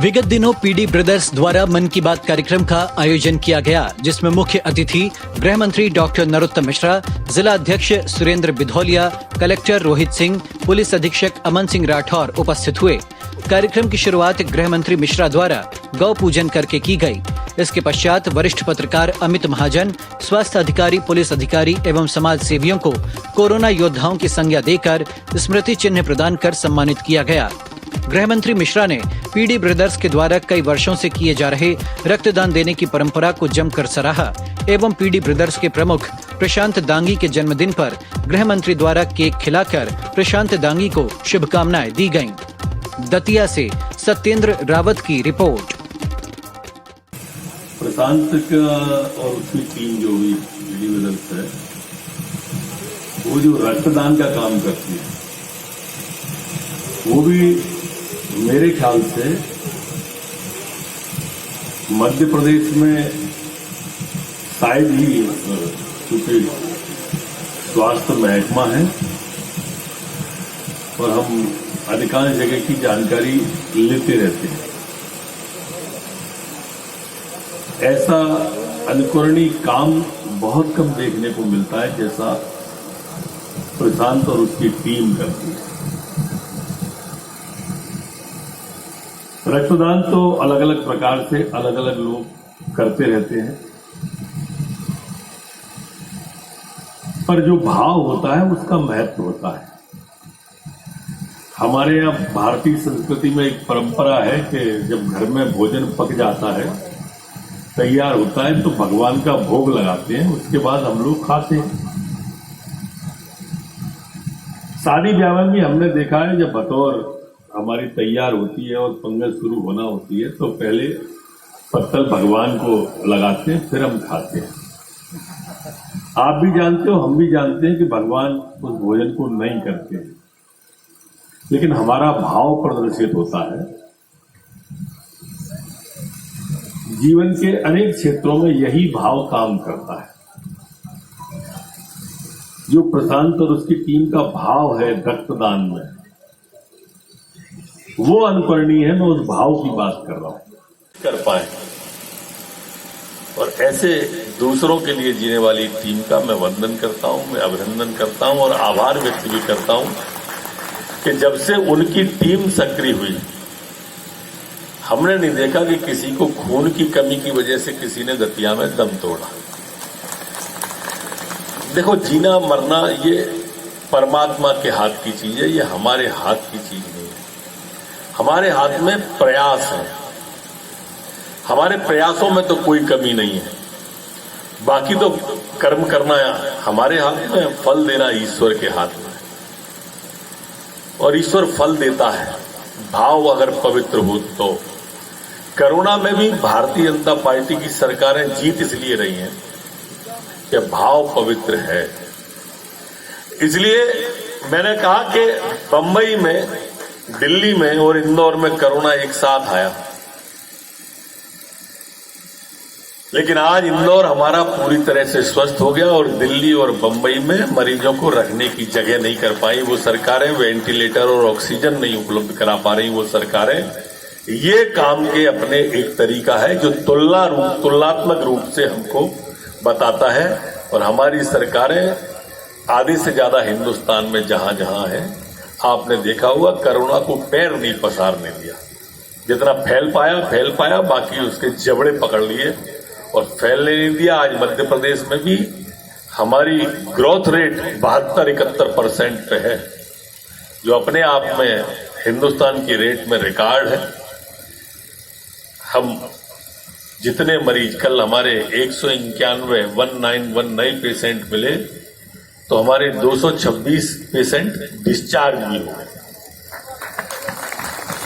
विगत दिनों PD brothers द्वारा मन की बात कार्यक्रम का आयोजन किया गया, जिसमें मुख्य अतिथि गृह मंत्री डॉक्टर नरोत्तम मिश्रा, जिला अध्यक्ष सुरेंद्र बिधौलिया, कलेक्टर रोहित सिंह, पुलिस अधीक्षक अमन सिंह राठौर उपस्थित हुए। कार्यक्रम की शुरुआत गृह मंत्री मिश्रा द्वारा गौ पूजन करके की गई। इसके पश्चात वरिष्ठ पत्रकार अमित महाजन, स्वास्थ्य अधिकारी, पुलिस अधिकारी एवं समाज सेवियों को कोरोना योद्धाओं की संज्ञा देकर स्मृति चिन्ह प्रदान कर सम्मानित किया गया। गृह मंत्री मिश्रा ने पीडी ब्रदर्स के द्वारा कई वर्षों से किए जा रहे रक्तदान देने की परंपरा को जमकर सराहा एवं पीडी ब्रदर्स के प्रमुख प्रशांत दांगी के जन्मदिन पर गृह मंत्री द्वारा केक खिलाकर प्रशांत दांगी को शुभकामनाएं दी गईं। दतिया से सत्येंद्र रावत की रिपोर्ट। प्रशांत का और उसकी टीम जो भी पीडी ब्रदर्स है, वो जो रक्तदान का काम करती है, वो भी मेरे ख्याल से मध्य प्रदेश में शायद ही, क्योंकि स्वास्थ्य महकमा है और हम अधिकांश जगह की जानकारी लेते रहते हैं, ऐसा अनुकरणीय काम बहुत कम देखने को मिलता है जैसा प्रशांत और उसकी टीम करती है। रक्तदान तो अलग अलग प्रकार से अलग अलग लोग करते रहते हैं, पर जो भाव होता है उसका महत्व होता है। हमारे यहाँ भारतीय संस्कृति में एक परंपरा है कि जब घर में भोजन पक जाता है, तैयार होता है, तो भगवान का भोग लगाते हैं, उसके बाद हम लोग खाते हैं। शादी ब्याह में भी हमने देखा है, जब बतौर हमारी तैयार होती है और पंगत शुरू होना होती है, तो पहले पत्तल भगवान को लगाते हैं, फिर हम खाते हैं। आप भी जानते हो, हम भी जानते हैं कि भगवान उस भोजन को नहीं करते हैं, लेकिन हमारा भाव प्रदर्शित होता है। जीवन के अनेक क्षेत्रों में यही भाव काम करता है। जो प्रशांत और उसकी टीम का भाव है रक्तदान में, वो अनुकरणीय है। मैं उस भाव की बात कर रहा हूं। कर पाए और ऐसे दूसरों के लिए जीने वाली टीम का मैं वंदन करता हूं, मैं अभिनंदन करता हूं और आभार व्यक्त भी करता हूं कि जब से उनकी टीम सक्रिय हुई, हमने नहीं देखा कि किसी को खून की कमी की वजह से किसी ने दतिया में दम तोड़ा। देखो, जीना मरना ये परमात्मा के हाथ की चीज है, ये हमारे हाथ की चीज नहीं है। हमारे हाथ में प्रयास है, हमारे प्रयासों में तो कोई कमी नहीं है। बाकी तो कर्म करना हमारे हाथ में, फल देना ईश्वर के हाथ में, और ईश्वर फल देता है भाव अगर पवित्र हो तो। कोरोना में भी भारतीय जनता पार्टी की सरकारें जीत इसलिए रही हैं कि भाव पवित्र है। इसलिए मैंने कहा कि बंबई में, दिल्ली में और इंदौर में कोरोना एक साथ आया, लेकिन आज इंदौर हमारा पूरी तरह से स्वस्थ हो गया और दिल्ली और बंबई में मरीजों को रखने की जगह नहीं कर पाई वो सरकारें, वेंटिलेटर और ऑक्सीजन नहीं उपलब्ध करा पा रही वो सरकारें। ये काम के अपने एक तरीका है जो तुलनात्मक रूप से हमको बताता है, और हमारी सरकारें आधे से ज्यादा हिंदुस्तान में जहां जहां है, आपने देखा हुआ कोरोना को पैर नहीं पसारने दिया। जितना फैल पाया, बाकी उसके जबड़े पकड़ लिए और फैलने नहीं दिया। आज मध्य प्रदेश में भी हमारी ग्रोथ रेट 72-71% पे है, जो अपने आप में हिंदुस्तान की रेट में रिकॉर्ड है। हम जितने मरीज, कल हमारे 191 पेशेंट मिले, तो हमारे 226 पेशेंट डिस्चार्ज भी हो गए।